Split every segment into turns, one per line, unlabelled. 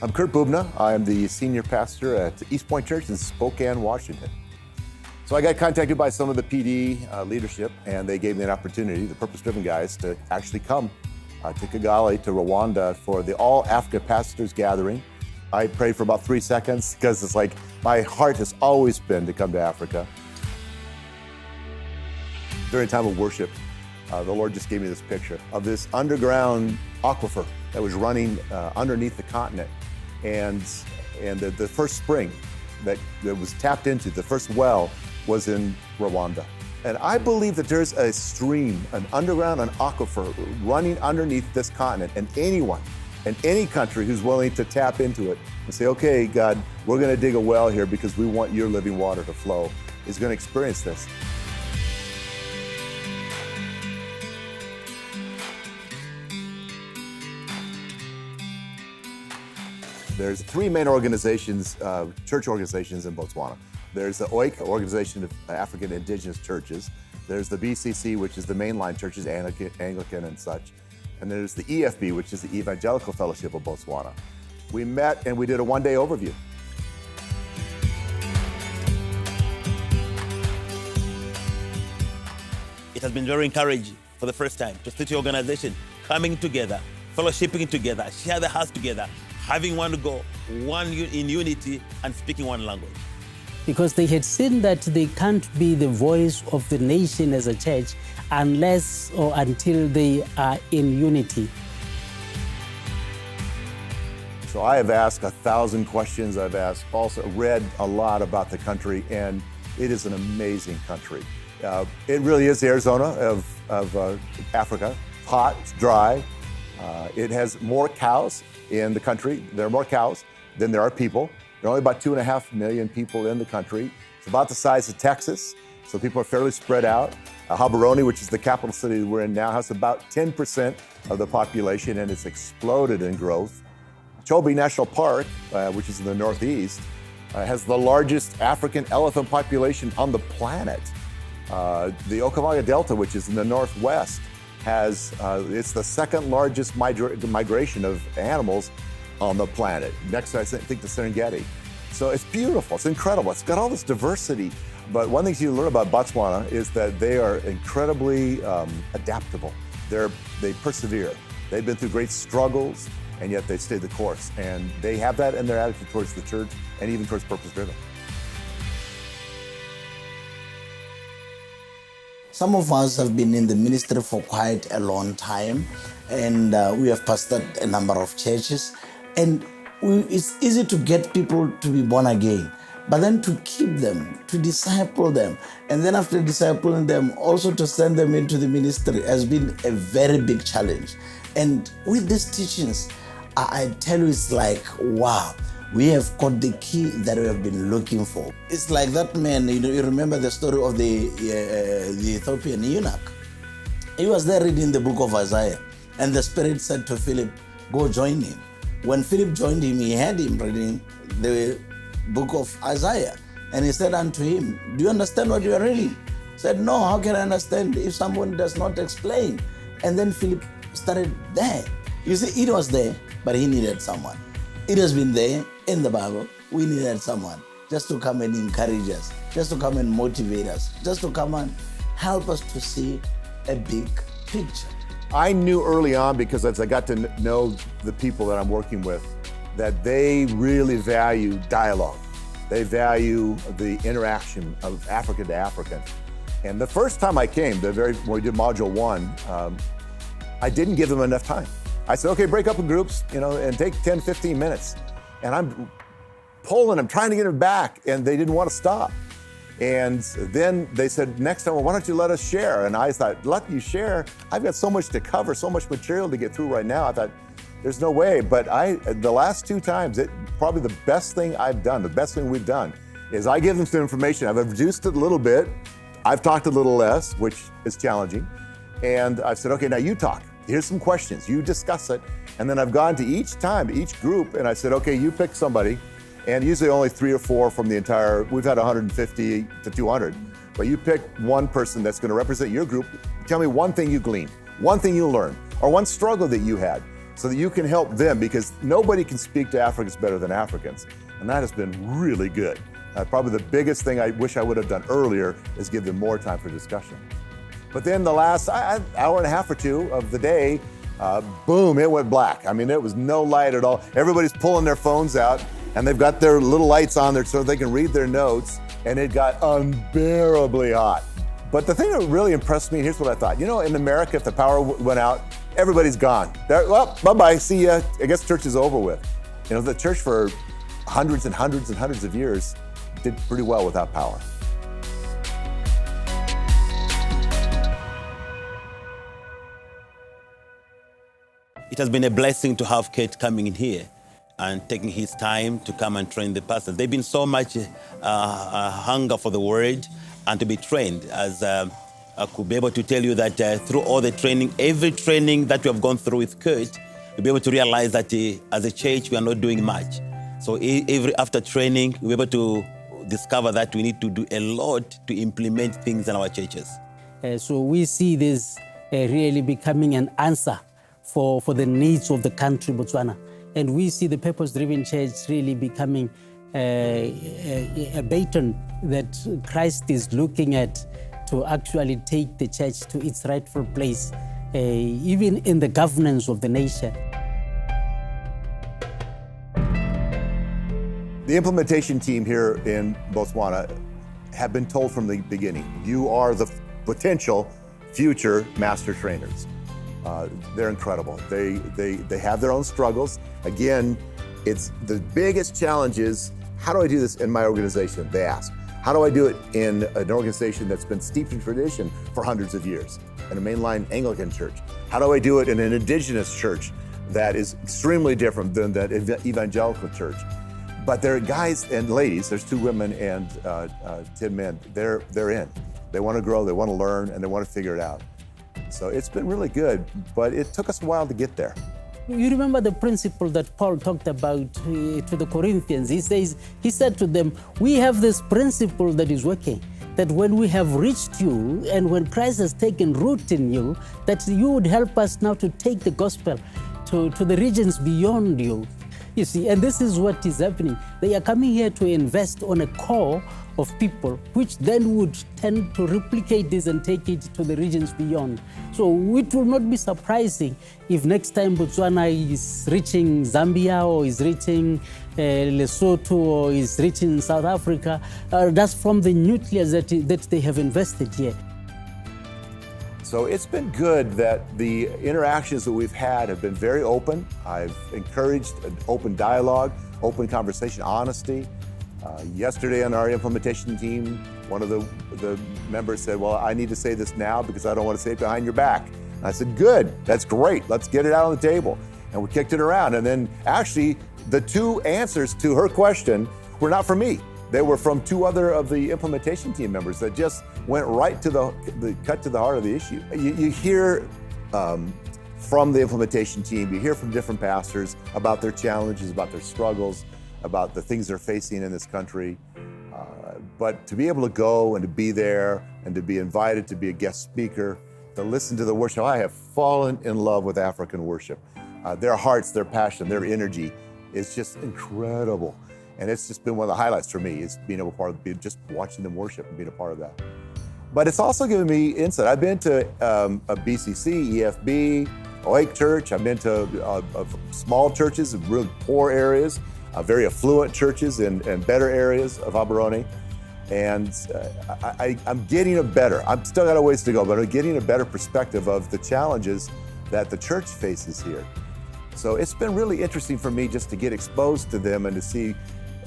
I'm Kurt Bubna. I'm the senior pastor at East Point Church in Spokane, Washington. So I got contacted by some of the PD leadership, and they gave me an opportunity, the purpose-driven guys, to actually come to Kigali, to Rwanda, for the All Africa Pastors Gathering. I prayed for about 3 seconds because it's like my heart has always been to come to Africa. During a time of worship, the Lord just gave me this picture of this underground aquifer that was running underneath the continent. And the first spring that was tapped into, the first well, was in Rwanda. And I believe that there's a stream, an underground, an aquifer running underneath this continent, and anyone in any country who's willing to tap into it and say, okay, God, we're gonna dig a well here because we want your living water to flow, is gonna experience this. There's 3 main organizations, church organizations in Botswana. There's the OIC, Organization of African Indigenous Churches. There's the BCC, which is the mainline churches, Anglican and such. And there's the EFB, which is the Evangelical Fellowship of Botswana. We met and we did a one-day overview.
It has been very encouraging for the first time to see the organization coming together, fellowshipping together, share the house together, having one goal, one in unity, and speaking one language.
Because they had seen that they can't be the voice of the nation as a church unless or until they are in unity.
So I have asked 1,000 questions. I've also read a lot about the country, and it is an amazing country. It really is the Arizona of Africa. Hot, it's dry. It has more cows in the country. There are more cows than there are people. There are only about 2.5 million people in the country. It's about the size of Texas, so people are fairly spread out. Gaborone, which is the capital city we're in now, has about 10% of the population, and it's exploded in growth. Chobe National Park, which is in the northeast, has the largest African elephant population on the planet. The Okavango Delta, which is in the northwest, it's the second largest migration of animals on the planet. Next, I think the Serengeti. So it's beautiful, it's incredible. It's got all this diversity. But one thing you learn about Botswana is that they are incredibly adaptable. They persevere. They've been through great struggles, and yet they stayed the course. And they have that in their attitude towards the church and even towards purpose-driven.
Some of us have been in the ministry for quite a long time, and we have pastored a number of churches. And it's easy to get people to be born again, but then to keep them, to disciple them, and then after discipling them, also to send them into the ministry has been a very big challenge. And with these teachings, I tell you, it's like, wow, we have got the key that we have been looking for. It's like that man, you remember the story of the Ethiopian eunuch. He was there reading the book of Isaiah, and the Spirit said to Philip, go join him. When Philip joined him, he had him reading the book of Isaiah. And he said unto him, do you understand what you are reading? He said, no, how can I understand if someone does not explain? And then Philip started there. You see, it was there, but he needed someone. It has been there in the Bible. We needed someone just to come and encourage us, just to come and motivate us, just to come and help us to see a big picture.
I knew early on, because as I got to know the people that I'm working with, that they really value dialogue. They value the interaction of African to African. And the first time I came, when we did module 1, I didn't give them enough time. I said, okay, break up in groups, and take 10, 15 minutes. And I'm pulling them, trying to get them back, and they didn't want to stop. And then they said, next time, well, why don't you let us share? And I thought, let you share? I've got so much to cover, so much material to get through right now. I thought, there's no way. But the last 2 times, probably the best thing I've done, the best thing we've done, is I give them some information. I've reduced it a little bit. I've talked a little less, which is challenging. And I've said, okay, now you talk. Here's some questions. You discuss it. And then I've gone to each group, and I said, okay, you pick somebody. And usually only 3 or 4 from the entire, we've had 150 to 200. But you pick one person that's going to represent your group. Tell me one thing you gleaned, one thing you learned, or one struggle that you had. so that you can help them, because nobody can speak to Africans better than Africans. And that has been really good. Probably the biggest thing I wish I would have done earlier is give them more time for discussion. But then the last hour and a half or two of the day, boom, it went black. I mean, there was no light at all. Everybody's pulling their phones out, and they've got their little lights on there so they can read their notes, and it got unbearably hot. But the thing that really impressed me, and here's what I thought. You know, in America, if the power went out, everybody's gone. Well, bye-bye, see ya. I guess church is over with. You know, the church for hundreds and hundreds and hundreds of years did pretty well without power.
It has been a blessing to have Kate coming in here and taking his time to come and train the pastors. They've been so much hunger for the word and to be trained. As I could be able to tell you that through all the training, every training that we have gone through with Kurt, you'll be able to realize that as a church, we are not doing much. So after training, we're able to discover that we need to do a lot to implement things in our churches.
So we see this really becoming an answer for the needs of the country, Botswana. And we see the purpose-driven church really becoming a baton that Christ is looking at to actually take the church to its rightful place, even in the governance of the nation.
The implementation team here in Botswana have been told from the beginning, you are the potential future master trainers. They're incredible. They have their own struggles. Again, it's the biggest challenge is, how do I do this in my organization? They ask. How do I do it in an organization that's been steeped in tradition for hundreds of years, in a mainline Anglican church? How do I do it in an indigenous church that is extremely different than that evangelical church? But there are guys and ladies, there's 2 women and 10 men, they're in. They want to grow, they want to learn, and they want to figure it out. So it's been really good, but it took us a while to get there.
You remember the principle that Paul talked about to the Corinthians. He said to them, we have this principle that is working, that when we have reached you and when Christ has taken root in you, that you would help us now to take the gospel to the regions beyond you. You see, and this is what is happening. They are coming here to invest on a core of people, which then would tend to replicate this and take it to the regions beyond. So it will not be surprising if next time Botswana is reaching Zambia or is reaching Lesotho or is reaching South Africa, that's from the nucleus that they have invested here.
So it's been good that the interactions that we've had have been very open. I've encouraged an open dialogue, open conversation, honesty. Yesterday on our implementation team, one of the members said, well, I need to say this now because I don't want to say it behind your back. And I said, good, that's great. Let's get it out on the table. And we kicked it around. And then actually the 2 answers to her question were not from me. They were from 2 other of the implementation team members that just went right to the cut to the heart of the issue. You hear from the implementation team, you hear from different pastors about their challenges, about their struggles, about the things they're facing in this country. But to be able to go and to be there and to be invited to be a guest speaker, to listen to the worship, I have fallen in love with African worship. Their hearts, their passion, their energy is just incredible. And it's just been one of the highlights for me, is being able to just watching them worship and being a part of that. But it's also given me insight. I've been to a BCC, EFB, Oak Church. I've been to small churches in really poor areas, very affluent churches in better areas of Gaborone. And I'm getting I've still got a ways to go, but I'm getting a better perspective of the challenges that the church faces here. So it's been really interesting for me just to get exposed to them and to see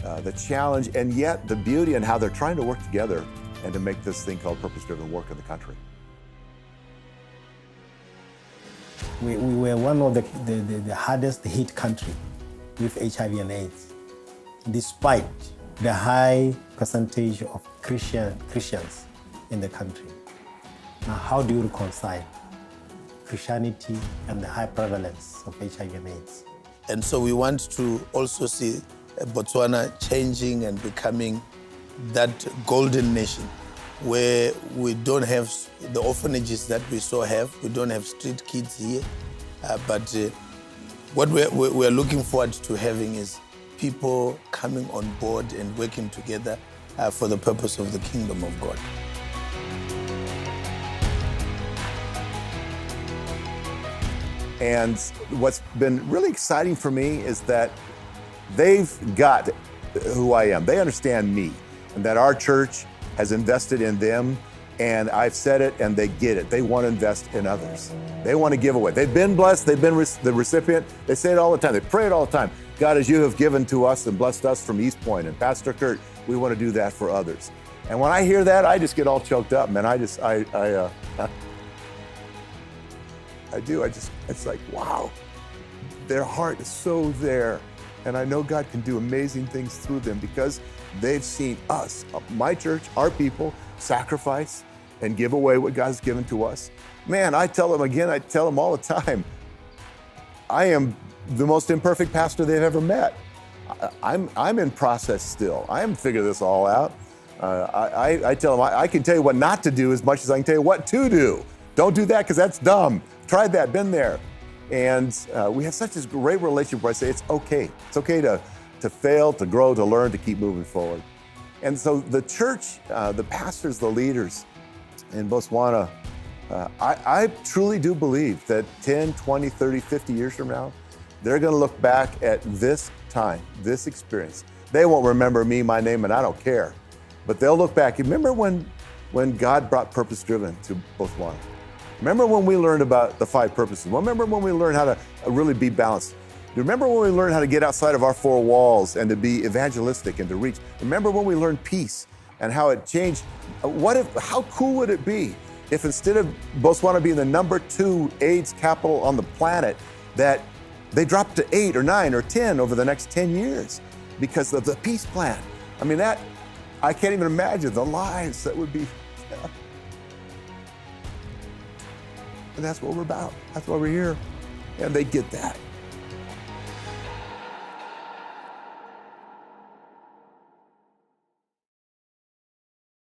the challenge and yet the beauty and how they're trying to work together and to make this thing called purpose-driven work in the country.
We were one of the hardest hit country with HIV and AIDS, despite the high percentage of Christians in the country. Now, how do you reconcile Christianity and the high prevalence of HIV and AIDS?
And so we want to also see Botswana changing and becoming that golden nation where we don't have the orphanages that we so have. We don't have street kids here, but What we're looking forward to having is people coming on board and working together for the purpose of the kingdom of God.
And what's been really exciting for me is that they've got who I am. They understand me, and that our church has invested in them, and I've said it and they get it. They want to invest in others. They want to give away. They've been blessed, they've been the recipient. They say it all the time, they pray it all the time. God, as you have given to us and blessed us from East Point and Pastor Kurt, we want to do that for others. And when I hear that, I just get all choked up, man. I do. It's like, wow, their heart is so there. And I know God can do amazing things through them because they've seen us, my church, our people, sacrifice and give away what God's given to us. Man, I tell them again, I tell them all the time, I am the most imperfect pastor they've ever met. I'm in process still. I haven't figured this all out. I tell them, I can tell you what not to do as much as I can tell you what to do. Don't do that because that's dumb. Tried that, been there. And we have such a great relationship where I say it's okay. It's okay to fail, to grow, to learn, to keep moving forward. And so the church, the pastors, the leaders in Botswana, I truly do believe that 10, 20, 30, 50 years from now, they're going to look back at this time, this experience. They won't remember me, my name, and I don't care. But they'll look back. Remember when God brought Purpose Driven to Botswana? Remember when we learned about the 5 purposes? Remember when we learned how to really be balanced? Remember when we learned how to get outside of our 4 walls and to be evangelistic and to reach? Remember when we learned peace and how it changed? How cool would it be if instead of Botswana being the number 2 AIDS capital on the planet, that they dropped to 8 or 9 or 10 over the next 10 years because of the peace plan? I mean, I can't even imagine the lives that would be. And that's what we're about. That's why we're here. And they get that.